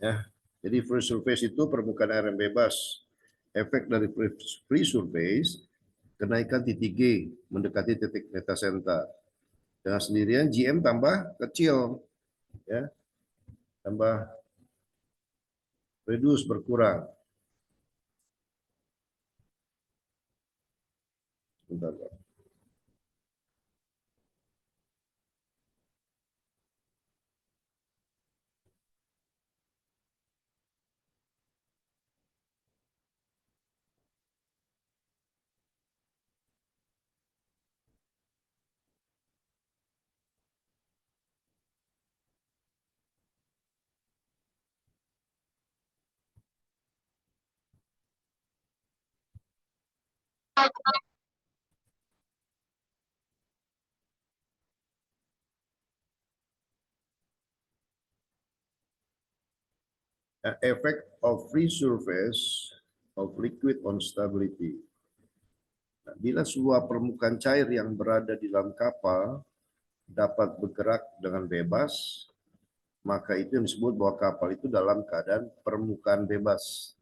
Ya, jadi free surface itu permukaan air yang bebas. Efek dari free surface, kenaikan titik G mendekati titik metasenta. Dengan sendirian GM tambah kecil, ya, tambah reduce berkurang. Bentar, Pak. Effect of free surface of liquid on stability. Nah, bila sebuah permukaan cair yang berada di dalam kapal dapat bergerak dengan bebas, maka itu yang disebut bahwa kapal itu dalam keadaan permukaan bebas.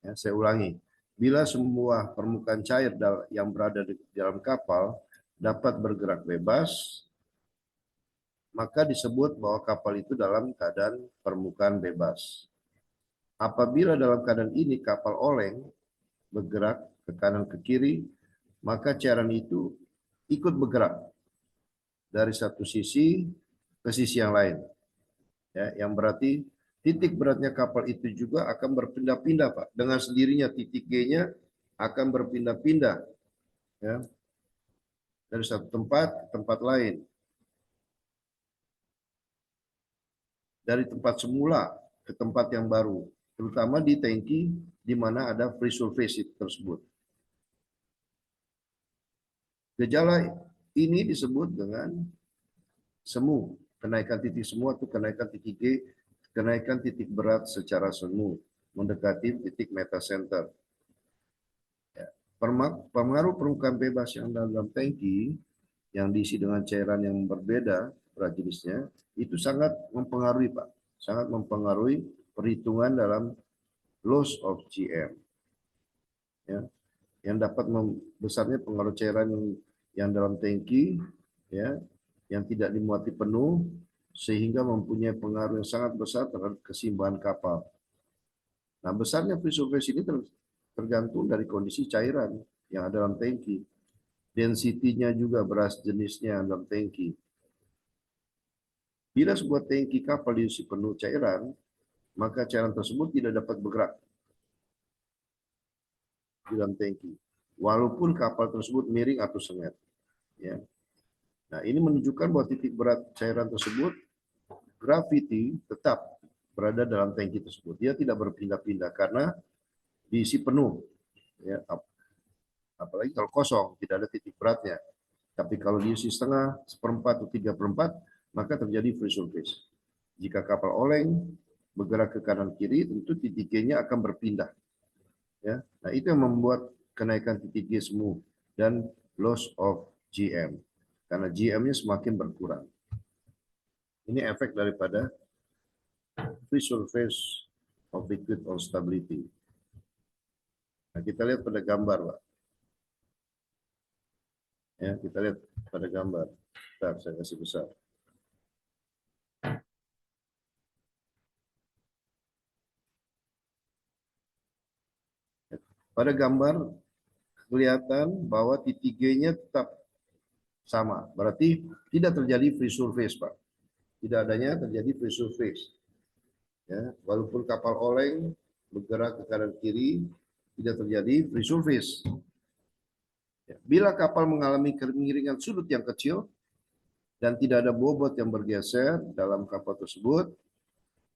Ya, saya ulangi, bila semua permukaan cair yang berada di dalam kapal dapat bergerak bebas, maka disebut bahwa kapal itu dalam keadaan permukaan bebas. Apabila dalam keadaan ini kapal oleng bergerak ke kanan ke kiri, maka cairan itu ikut bergerak dari satu sisi ke sisi yang lain. Ya, yang berarti titik beratnya kapal itu juga akan berpindah-pindah, Pak. Dengan sendirinya titik G-nya akan berpindah-pindah, ya, dari satu tempat ke tempat lain. Dari tempat semula ke tempat yang baru, terutama di tangki di mana ada free surface tersebut. Gejala ini disebut dengan semu. Kenaikan titik semu atau kenaikan titik G, kenaikan titik berat secara semu mendekati titik metacenter. Ya. Pengaruh permukaan bebas yang dalam tangki yang diisi dengan cairan yang berbeda berat jenisnya itu sangat mempengaruhi, Pak. Sangat mempengaruhi perhitungan dalam loss of GM. Ya. Yang dapat membesarnya pengaruh cairan yang dalam tangki, ya, yang tidak dimuati penuh sehingga mempunyai pengaruh yang sangat besar terhadap keseimbangan kapal. Nah, besarnya free surface ini tergantung dari kondisi cairan yang ada dalam tangki. Density-nya juga beras jenisnya dalam tangki. Bila sebuah tangki kapal diisi penuh cairan, maka cairan tersebut tidak dapat bergerak di dalam tangki, walaupun kapal tersebut miring atau sengit. Ya. Nah, ini menunjukkan bahwa titik berat cairan tersebut, gravity, tetap berada dalam tangki tersebut. Dia tidak berpindah-pindah karena diisi penuh. Ya. Apalagi kalau kosong, tidak ada titik beratnya. Tapi kalau diisi setengah, seperempat, atau 3/4, maka terjadi free surface. Jika kapal oleng bergerak ke kanan kiri, tentu titik G-nya akan berpindah. Ya. Nah, itu yang membuat kenaikan titik G semu dan loss of GM. Karena GM-nya semakin berkurang. Ini efek daripada free surface of liquid on stability. Nah, kita lihat pada gambar, Pak. Ya, kita lihat pada gambar. Bentar, saya kasih besar. Pada gambar kelihatan bahwa titik G-nya tetap sama. Berarti tidak terjadi free surface, Pak. Tidak adanya terjadi free surface. Ya, walaupun kapal oleng bergerak ke kanan kiri, tidak terjadi free surface. Ya, bila kapal mengalami kemiringan sudut yang kecil dan tidak ada bobot yang bergeser dalam kapal tersebut,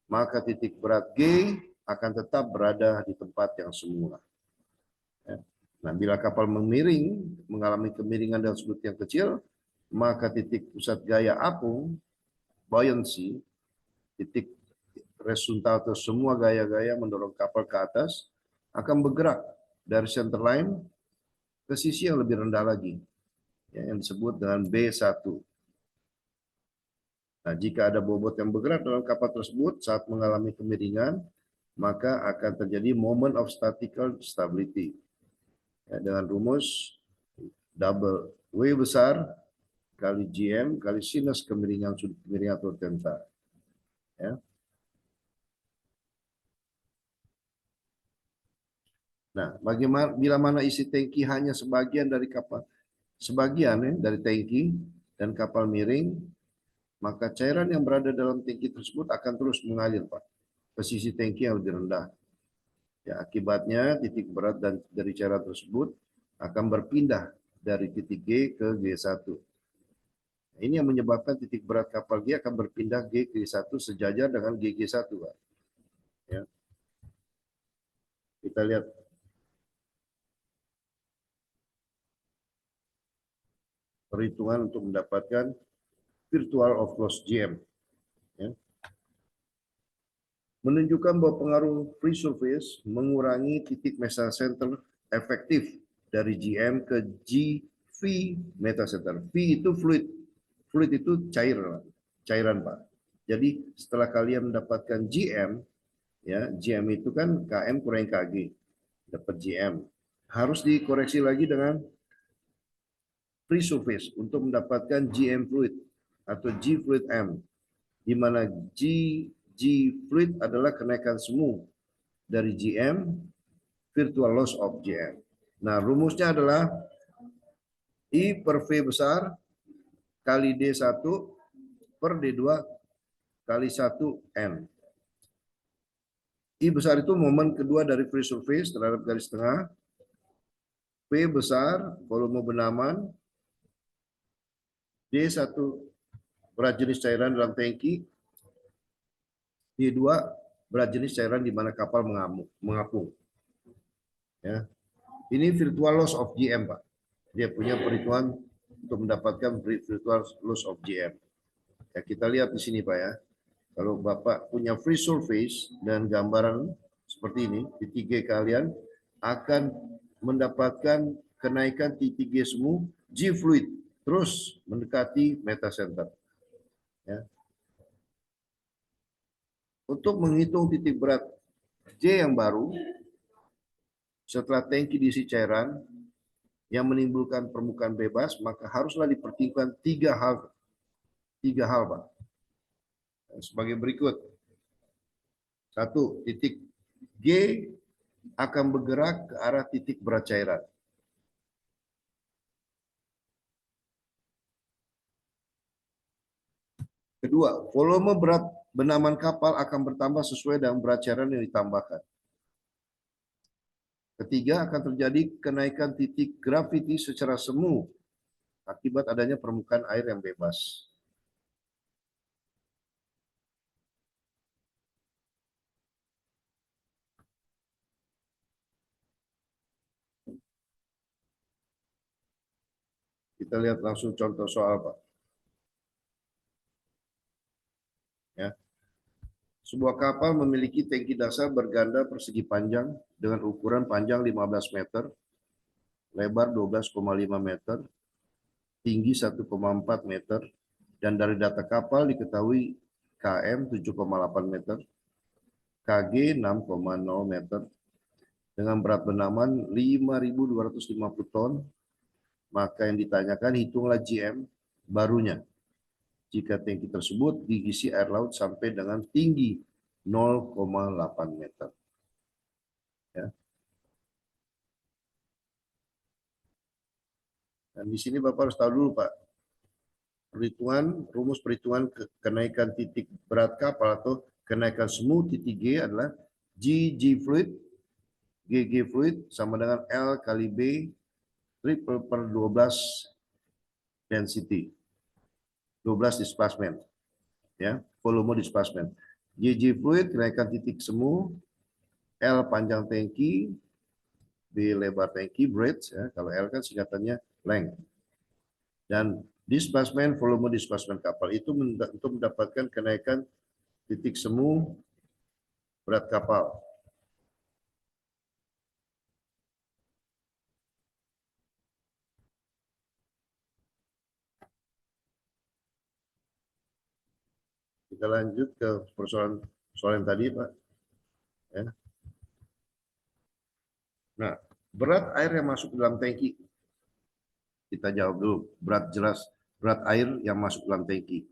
maka titik berat G akan tetap berada di tempat yang semula. Ya. Nah, bila kapal mengalami kemiringan dan sudut yang kecil, maka titik pusat gaya apung, buoyancy, titik resultat atau semua gaya-gaya mendorong kapal ke atas akan bergerak dari centerline ke sisi yang lebih rendah lagi, ya, yang disebut dengan B1. Nah, jika ada bobot yang bergerak dalam kapal tersebut saat mengalami kemiringan, maka akan terjadi moment of statical stability. Ya, dengan rumus double W besar kali GM kali sinus kemiringan sudut kemiringan atau theta. Ya. Nah, bagaimana bila mana isi tangki hanya sebagian dari kapal, sebagian dari tangki dan kapal miring, maka cairan yang berada dalam tangki tersebut akan terus mengalir, Pak, ke sisi tangki yang lebih rendah. Ya, akibatnya titik berat dan dari cairan tersebut akan berpindah dari titik G ke G1. Nah, ini yang menyebabkan titik berat kapal G akan berpindah G ke G1 sejajar dengan GG1, Pak. Ya. Kita lihat perhitungan untuk mendapatkan virtual of loss GM. Ya. Menunjukkan bahwa pengaruh free surface mengurangi titik mesocenter efektif dari GM ke GV metacenter. V itu fluid. Fluid itu cairan, Pak. Jadi setelah kalian mendapatkan GM, ya, GM itu kan KM kurang KG, dapat GM. Harus dikoreksi lagi dengan free surface untuk mendapatkan GM fluid atau G fluid M, di mana G fluid adalah kenaikan semu dari GM virtual loss of GM. Nah, rumusnya adalah I per V besar kali D1 per D2 kali 1 N. I besar itu momen kedua dari free surface terhadap garis tengah. V besar volume bengaman. D1 berat jenis cairan dalam tangki. D2 berat jenis cairan di mana kapal mengapung. Ya. Ini virtual loss of GM, Pak. Dia punya perhitungan untuk mendapatkan virtual loss of GM. Ya, kita lihat di sini, Pak, ya. Kalau Bapak punya free surface dan gambaran seperti ini, titik G kalian akan mendapatkan kenaikan titik G semu G fluid terus mendekati metacenter. Ya. Untuk menghitung titik berat J yang baru setelah tangki diisi cairan yang menimbulkan permukaan bebas, maka haruslah dipertimbangkan tiga hal, Pak. Sebagai berikut. Satu, titik G akan bergerak ke arah titik berat cairan. Kedua, volume berat bengaman kapal akan bertambah sesuai dengan berat cairan yang ditambahkan. Ketiga, akan terjadi kenaikan titik graviti secara semu akibat adanya permukaan air yang bebas. Kita lihat langsung contoh soal, Pak. Ya. Sebuah kapal memiliki tangki dasar berganda persegi panjang dengan ukuran panjang 15 meter, lebar 12,5 meter, tinggi 1,4 meter, dan dari data kapal diketahui KM 7,8 meter, KG 6,0 meter, dengan berat bengaman 5.250 ton, maka yang ditanyakan hitunglah GM barunya jika tangki tersebut diisi air laut sampai dengan tinggi 0,8 meter. Ya. Dan di sini Bapak harus tahu dulu, Pak, rumus perhitungan kenaikan titik berat kapal atau kenaikan semu titik G adalah G fluid, GG fluid sama dengan L kali B triple per 12 density, 12 displacement, ya, volume displacement. GG fluid kenaikan titik semu, L panjang tangki, B lebar tangki, breadth, ya, kalau L kan singkatannya length. Dan displacement, volume displacement kapal itu untuk mendapatkan kenaikan titik semu berat kapal. Kita lanjut ke persoalan tadi, Pak. Ya. Nah, berat air yang masuk dalam tangki. Kita jawab dulu. Berat air yang masuk dalam tangki.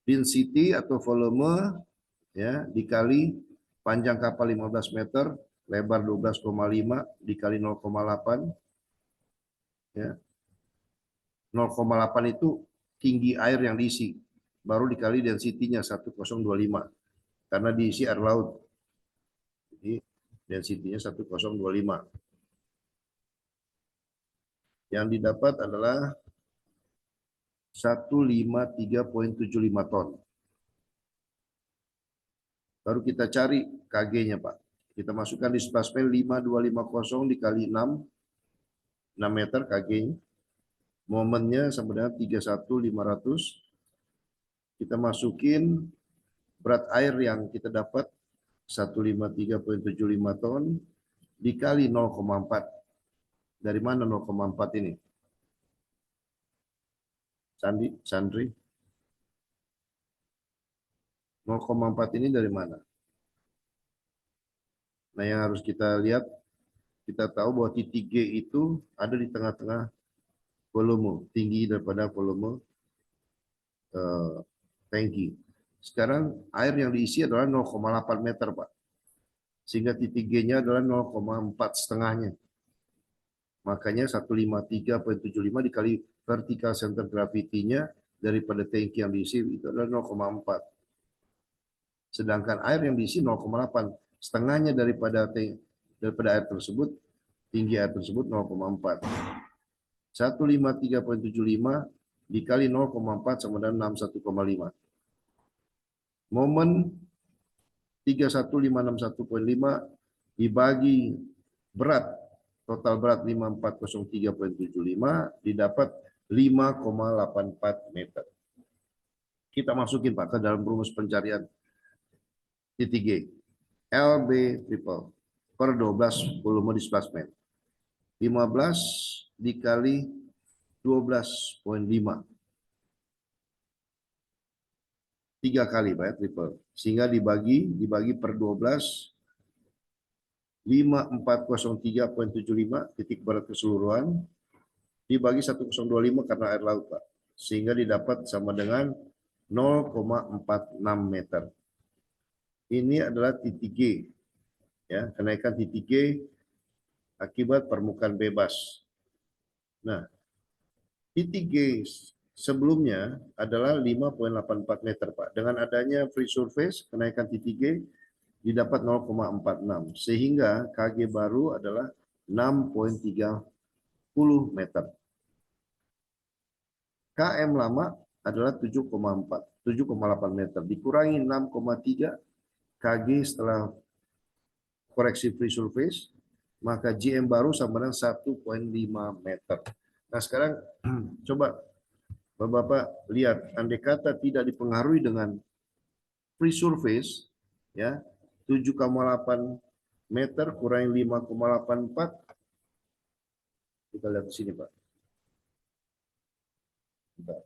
Density atau volume ya dikali panjang kapal 15 meter, lebar 12,5 dikali 0,8 ya. 0,8 itu tinggi air yang diisi, baru dikali density-nya 1025 karena diisi air laut. Jadi density-nya 1025. Yang didapat adalah 153,75 ton. Baru kita cari KG-nya, Pak. Kita masukkan di spasmen 5250 dikali 6 meter KG-nya. Momennya sama dengan 31.500. Kita masukin berat air yang kita dapat 153,75 ton dikali 0,4. Dari mana 0,4 ini? Sandri? 0,4 ini dari mana? Nah, yang harus kita lihat, kita tahu bahwa titik G itu ada di tengah-tengah volume, tinggi daripada volume tangki. Sekarang air yang diisi adalah 0,8 meter, Pak. Sehingga titik G-nya adalah 0,4 setengahnya. Makanya 153,75 dikali vertical center gravity-nya daripada tangki yang diisi itu adalah 0,4. Sedangkan air yang diisi 0,8. Setengahnya daripada air tersebut, tinggi air tersebut 0,4. 153,75 dikali 0,4 sama dengan 61,5. Momen 31561,5 dibagi berat, total berat 5403,75 didapat 5,84 meter. Kita masukin, Pak, ke dalam rumus pencarian titik G. LB triple per 12 volume displacement. 15 dikali 12,5. 3 kali, Pak, ya, triple. Sehingga dibagi per 12, 5403,75 titik berat keseluruhan, dibagi 1025 karena air laut, Pak. Sehingga didapat sama dengan 0,46 meter. Ini adalah titik G. Ya, kenaikan titik G akibat permukaan bebas. Nah, titik G sebelumnya adalah 5,84 meter, Pak. Dengan adanya free surface, kenaikan titik G didapat 0,46. Sehingga KG baru adalah 6,30 meter. KM lama adalah 7,8 meter. Dikurangi 6,3 KG setelah koreksi free surface, maka GM baru sama dengan 1,5 meter. Nah, sekarang coba Bapak lihat, andai kata tidak dipengaruhi dengan free surface, ya 7,8 meter kurangi 5,84, kita lihat di sini, Pak. Bentar.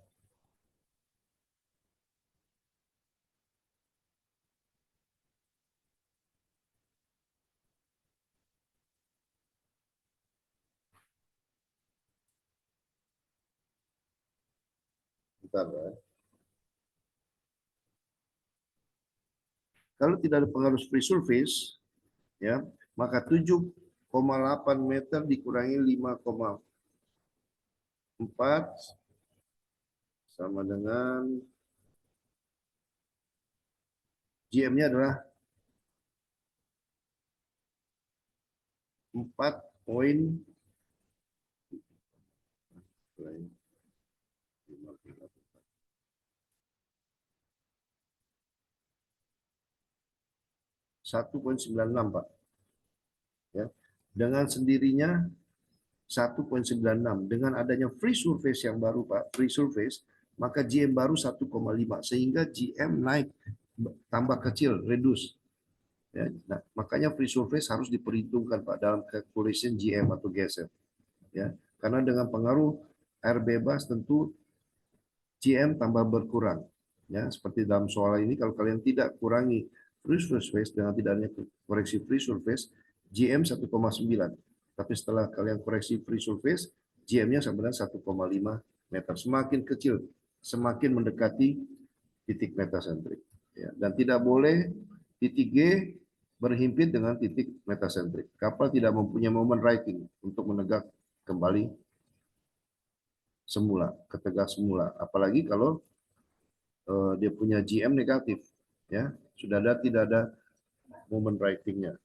Bentar, Pak. Kalau tidak ada pengaruh free surface, ya, maka 7,8 meter dikurangi 5,4 sama dengan GM-nya adalah 4 poin 1,96, Pak. Ya. Dengan sendirinya 1,96. Dengan adanya free surface yang baru, Pak, free surface, maka GM baru 1,5 sehingga GM naik tambah kecil, reduce. Ya, nah, makanya free surface harus diperhitungkan, Pak, dalam calculation GM atau GSM. Ya, karena dengan pengaruh air bebas tentu GM tambah berkurang. Ya, seperti dalam soal ini, kalau kalian tidak kurangi free surface dengan tidak adanya koreksi free surface, GM 1,9. Tapi setelah kalian koreksi free surface, GM-nya sama dengan 1,5 meter. Semakin kecil, semakin mendekati titik metasentrik. Ya, dan tidak boleh titik G berhimpit dengan titik metasentrik. Kapal tidak mempunyai momen righting untuk menegak kembali semula, ke tegak semula. Apalagi kalau dia punya GM negatif, ya sudah ada tidak ada momen rightingnya.